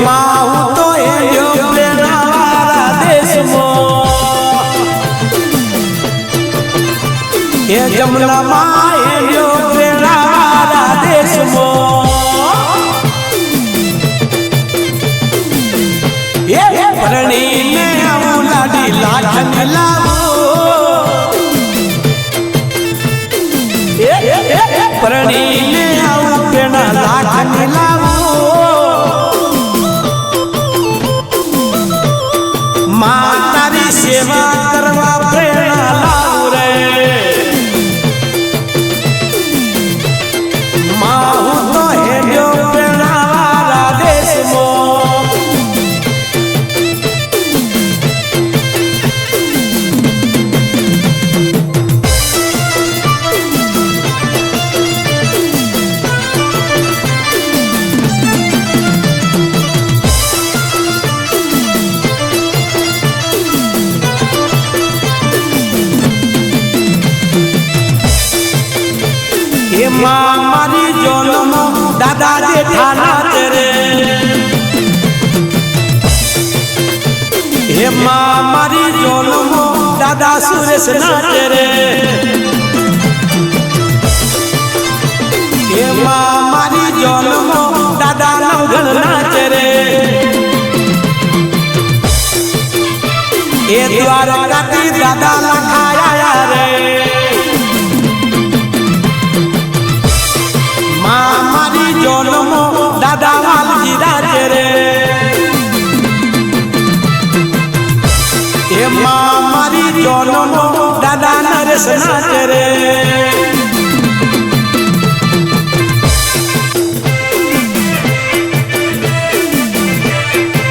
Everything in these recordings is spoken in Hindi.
माहू तो हेड्यो प्रेरणावारा देशમાં એ જમનામાં હેડ્યો પ્રેરણાવારા દેશમાં એ પરણીને આવું લાડી લાખન લાવો પરણીને આવું પ્રેરણા લાખન લાવો માં તારી સેવા કરવા પ્રેરણા લાવું રે માં હું તો હેડ્યો પ્રેરણાવાળા દેશમાં माँ मारी जोलम दादा जेठाना तेरे हे माँ मारी जोलम दादा सुरेश ना तेरे हे माँ मारी जोलम दादा नवघन ना तेरे हे द्वारकाती दादा लखाया रे दादा वालजी राजे रे ए माँ मारी जोलमो दादा नरेश नाचे रे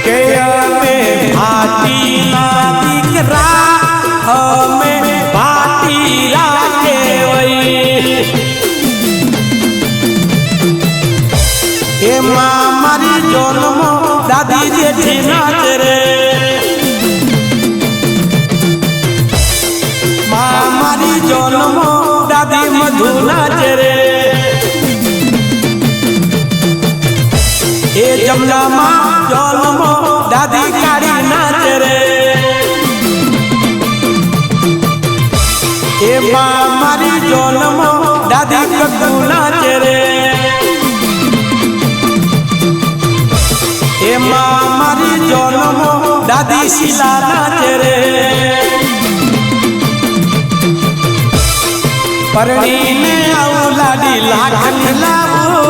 के हमें भाटी ना दिखरा हमें भाटी राखे वही ए माँ मारी जोलमो दादी जेठी नाच रे माँ मारी जोलमो दादी मधु नाच रे ए जमना माँ जोलमो दादी कारी नाच रे ए माँ मारी जोलमो दादी कक्कू नाच रे ए माँ मारी जोलमो दादी शीला नाचे रे परણીने आऊं लाडी लाखन लावो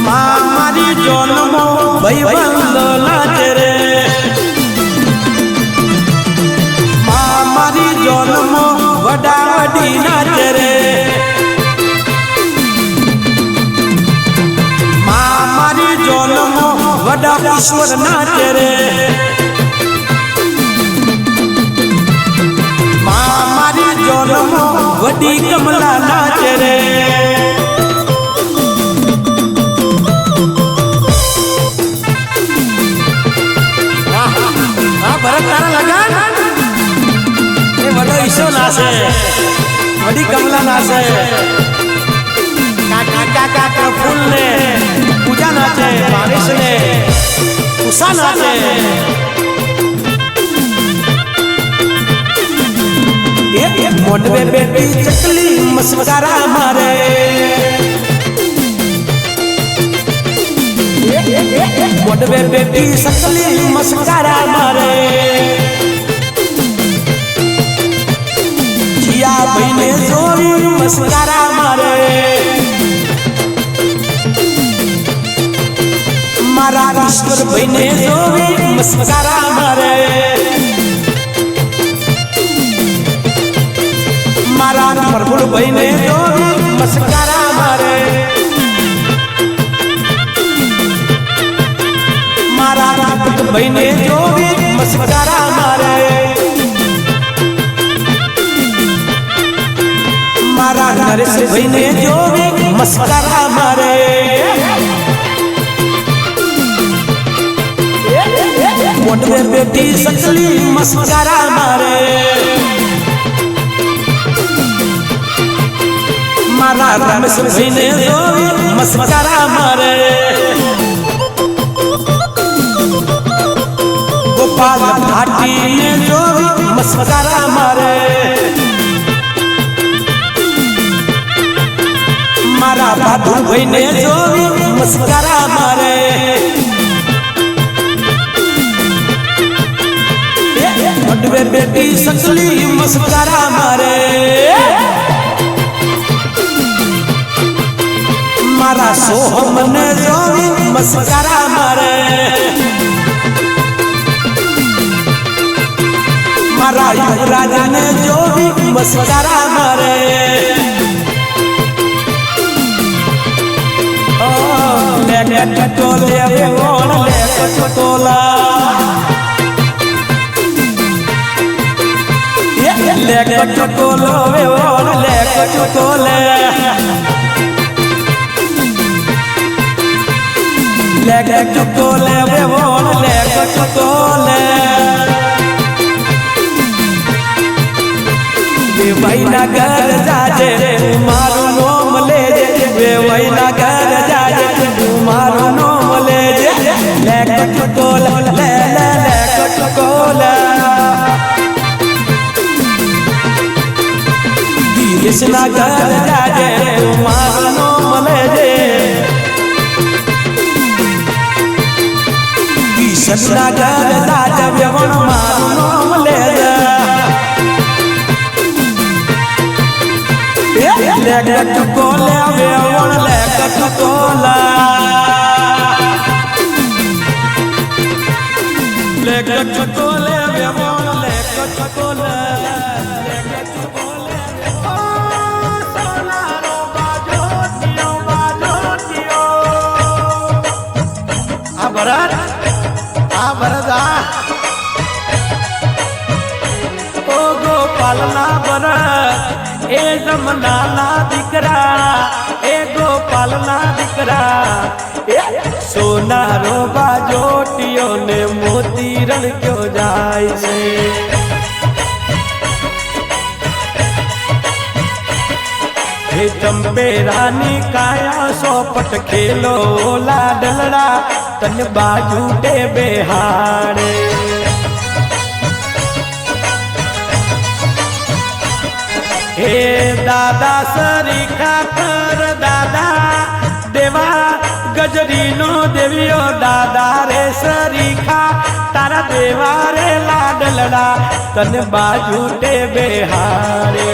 माँ मारी जोलमो भाईबंध नाचे रे माँ मारी जोलमो वडा वडी नाचे रे वडा ईश्वर नाचे रे माँ मारी जोलमो वडी कमला नाचे रे भरत तारा लगा ये वडो ईश्वर नाचे वडी कमला नाचे काका काका प्रफुल्ल ने पूजा नाचे बारिश ने उषा नाचे मोटवे बेटी चकली मस्करा मारे मोटवे बेटी चकली मस्करा मारे जिया भाई ने जोरी मस्करा मारे मारा ईश्वर भाई ने जोवे मस्करा मारे मारा प्रफुल्ल भाई ने जोवे मस्करा मारे मारा रामपुत भाई ने जोवे मस्करा मारे मारा नरेश भाई ने जोवे मस्करा मारे मोटवे बेटी सकली मस्करा मारे मारा रमेश भाई ने जोवी मस्करा मारे गोपाल भाटी ने जोवी मस्करा मारे मारा बाबू भाई ने जोवी मस्करा मारे बड़वे बेटी सकली मस्करा मारे मारा सोहम ने जोवी मस्करा मारे मारा युवराज ने जोवी मस्करा मारे ले टोले वे ओन ले टोला ले टोलो वे ओन ले टोले ले टोले वे ओन ले टोले वे भाई नगर जाजे मारो नोम ले जे वे भाई नगर जाजे मारो नोम ले जे ले टोला ले ले ले टोला दिस नगर जाजे मारो नोम ले जे दिस नगर जाजे व्यवन मारो नोम ले जे ले टोले व्यवन ले टोला ले टोले व्यवन ले टोला भरदा ओ गोपालना बर ए जमनाला दिकरा ए गोपालना दिकरा सोना रो बाजोटियों ने मोती रण क्यों जाय से हे चंपे रानी काया सोपट खेलो लाडलड़ा तन बाजू दे बेहारे हे दादा सरीखा कर दादा देवा गजरी नो देवियो दादा रे सरीखा तारा देवा रे लाडलड़ा तन बाजू दे बेहारे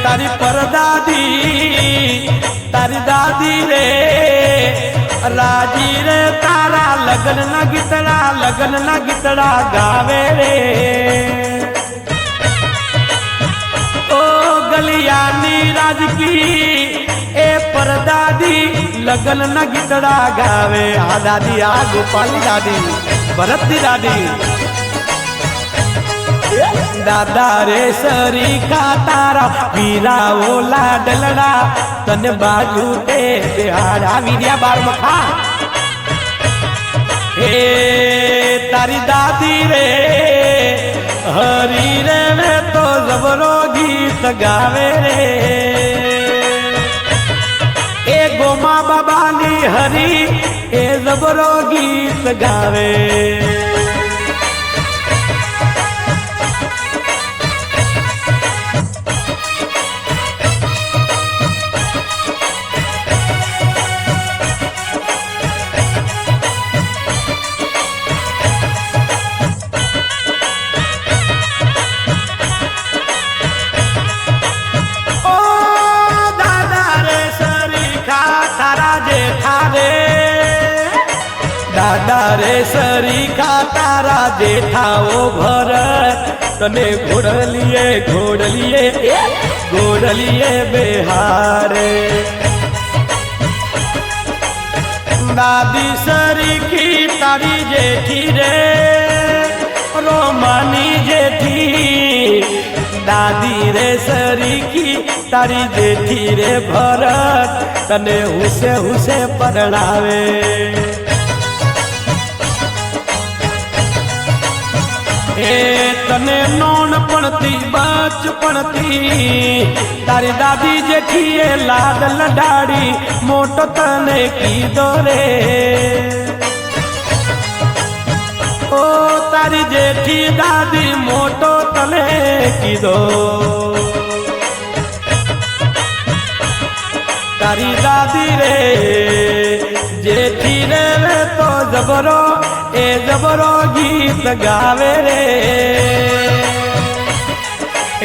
तारी परदादी तारी दादी रे राजी रे तारा लगन न गितड़ा गावे रे ओ गलियानी राज की ए परदादी लगन न गितड़ा गावे आ दादी आ गोपाली दादी भरती दादी दादा रे सरीखा तारा वीरा ओला डलड़ा तन बाजू ते बिहारा वीरिया बार मखा हे तारी दादी रे हरी रे में तो जबरो गीत गावे रे ए गोमा बाबानी हरी ए जबरो गीत गावे दादा रे सरीखा तारा जेठा ओ भरत तने घोड़लिए बेहारे दादी सरीखी तारी जेठी रे रोमानी जेठी दादी रे सरीखी तारी जेठी रे भरत तने हुसे परणावे એ તને નોનપણથી બચપણથી તારી દાદી જેઠીએ લાડ લડાડી મોટો તને કીધો રે ઓ તારી જેઠી દાદી મોટો તને કીધો તારી દાદી રે જેઠી રે તો જબરો એ જબરો ગીત ગાવે રે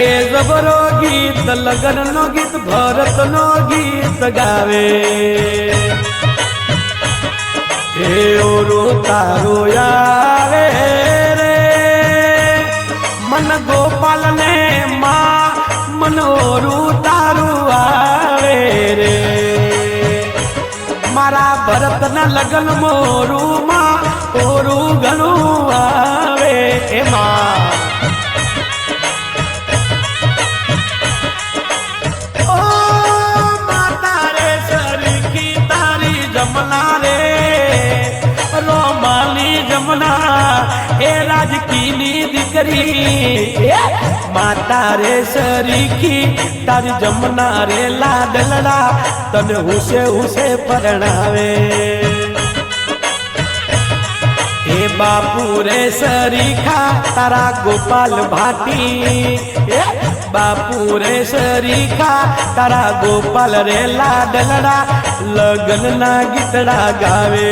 એ જબરો ગીત લગન નો ગીત ભરત નો ગીત ગાવે એ ઓરો તારો આવે રે મન ગોપાલ ને માં મન ઓરું તારું આવે રે મારા ભરત ના લગન મોરું માં ઓરું ઘણું આવે એમાં ઓ માતા રે સરખી તારી જમના રે રોમાલી જમના એ રાજકીની દીકરી માતા રે સરીખી તારી જમના રે લાડલડા તને હુસે હુસે પરણાવે એ બાપુ રે સરીખા તારા ગોપાલ ભાટી બાપુ રે સરીખા તારા ગોપાલ રે લાડલડા લગન ના ગીતડા ગાવે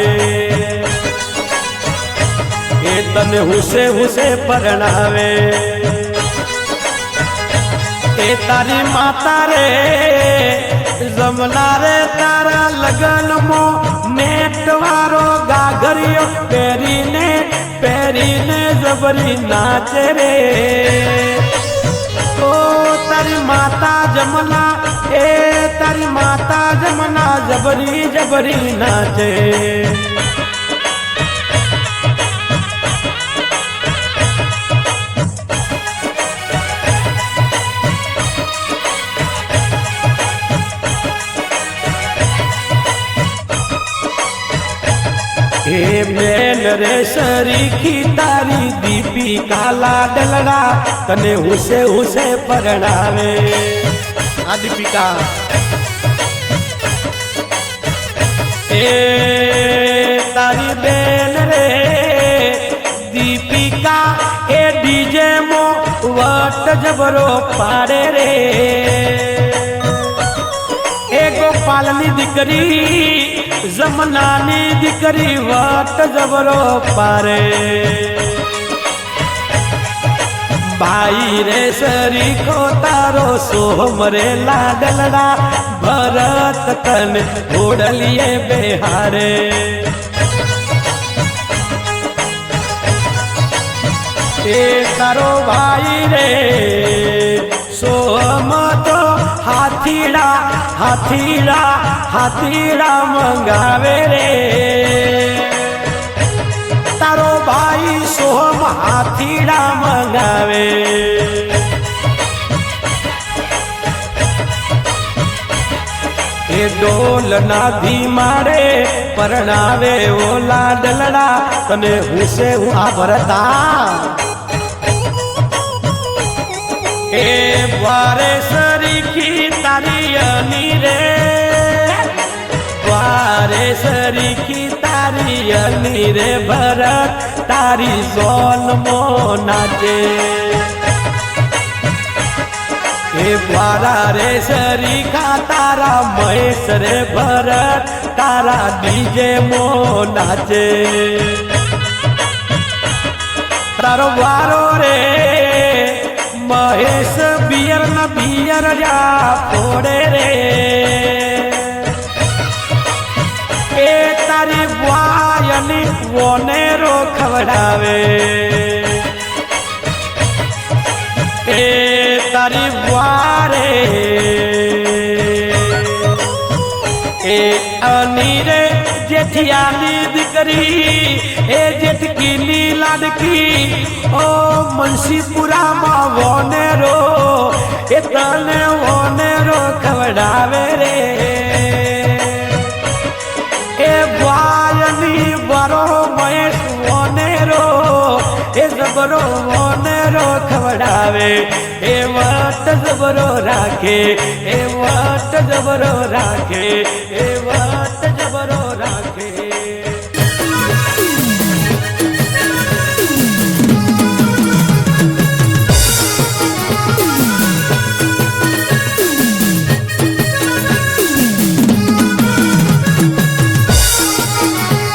એ તને હુસે હુસે પરણાવે એ તારી માતા રે જમના રે તારા લગન મો નેટવારો ગાઘરિયો પહેરીને જબરી નાચે રે ઓ તારી માતા જમના એ તારી માતા જમના જબરી જબરી નાચે हे बेन रे सरीखी तारी दीपिका लाडलड़ा तने हुसे हुसे परणावे आ दीपिका ए तारी बेन रे दीपिका ए डीजे मो वट जबरो पाड़े रे ए गोपालनी दीकरी जमनानी दीकरी वट जबरो पारे भाई रे सरीखो तारो सोहम रे लाडलड़ा भरत कन ओढ़लिए बेहारे ए तारो भाई रे सोहम तो हाथीड़ा हाथीड़ा हाथीड़ा मंगावे रे तारो भाई सोहम हाथीड़ा मंगावे ए डोल ना धी मारे परणावे ओ लाडलड़ा तने हुसे हूँ आ भरता ए वारे सरीखी तारी अनी रे वारे सरीखी तारी अनी रे भरत तारी सोल मो नाचे ए वारा रे सरीखा तारा महेश रे भरत तारा डीजे मो नाचे तारो वारो रे महेश बियर न बियर जा फोड़े रे ए तारी वायनी वोने रो खवड़ावे ए तारी वारे ए अनीरे जेठियानी दिकरी ए जेठकीनी लाडकी ओ मुंशीपुरा मा वोनेरो ए तने वोनेरो खवड़ावे रे ए वायनी बरो महेश वोनेरो ए जबरो વડાવે એ વટ જબરો રાખે એ વટ જબરો રાખે એ વટ જબરો રાખે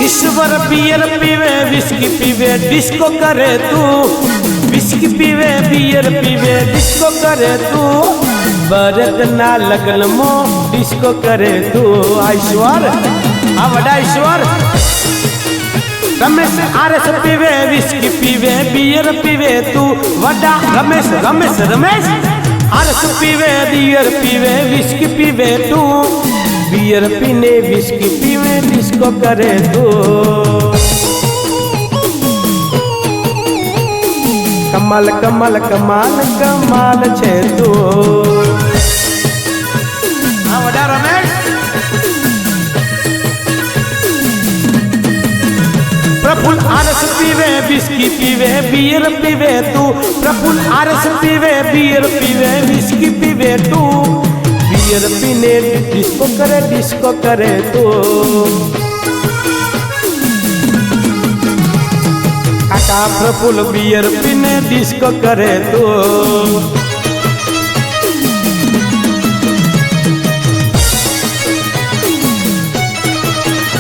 ईश्वर बियर पीवे विस्की पीवे डिस्को करे तू विस्की पीवे बियर पीवे डिस्को करे तू भरत ना लगन मो डिस्को करे तू ईश्वर आ वडा ईश्वर रमेश आरस पीवे विस्की पीवे बियर पीवे तू वडा रमेश रमेश रमेश आरस पीवे बियर पीवे विस्की पीवे तू बियर पीने विस्की पीवे डिस्को करे तू कमाल कमाल कमाल कमाल छे तू हाँ वडा रमेश प्रफुल्ल आरस पीवे विस्की पीवे बियर पीवे तू प्रफुल्ल आरस पीवे बियर पीवे विस्की पीवे तू बियर पीने डिस्को करे तू काका प्रफुल्ल बियर पीने डिस्को करे तू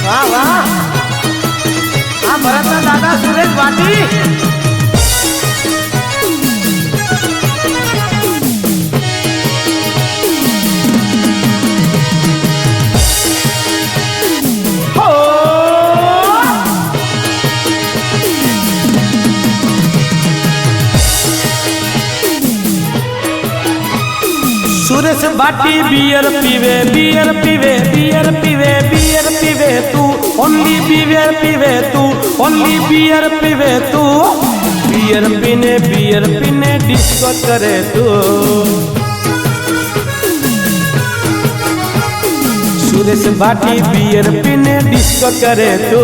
वाह वाह हाँ भरत दादा सुरेश भाटी सुरेश भाटी बियर पीवे बियर पीवे बियर पीवे बियर पीवे तू ओनली बियर पीवे तू ओनली बियर पीवे तू बियर पीने डिस्को करे तू सुरेश भाटी बियर पीने डिस्को करे तू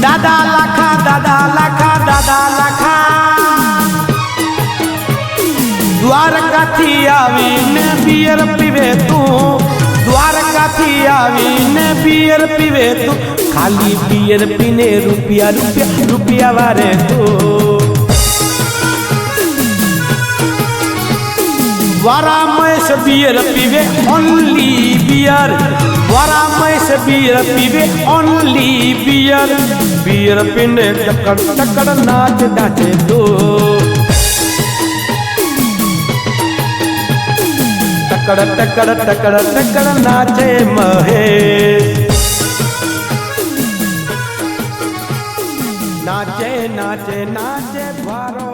दादा लाखा दादा लाखा दादा लाखा द्वारका थी आवीने बियर पीवे तू द्वारका थी आवीने बियर पीवे तू खाली बियर पीने रुपया रुपया रुपया वारे तू वारा महेश बियर पीवे ओनली बियर वारा महेश बियर पीवे ओनली बियर बियर पीने टक्कर टक्कर नाच नाचे तू टकड़ टकड़ टकड़ टकड़ नाचे महेश नाचे नाचे नाचे द्वारो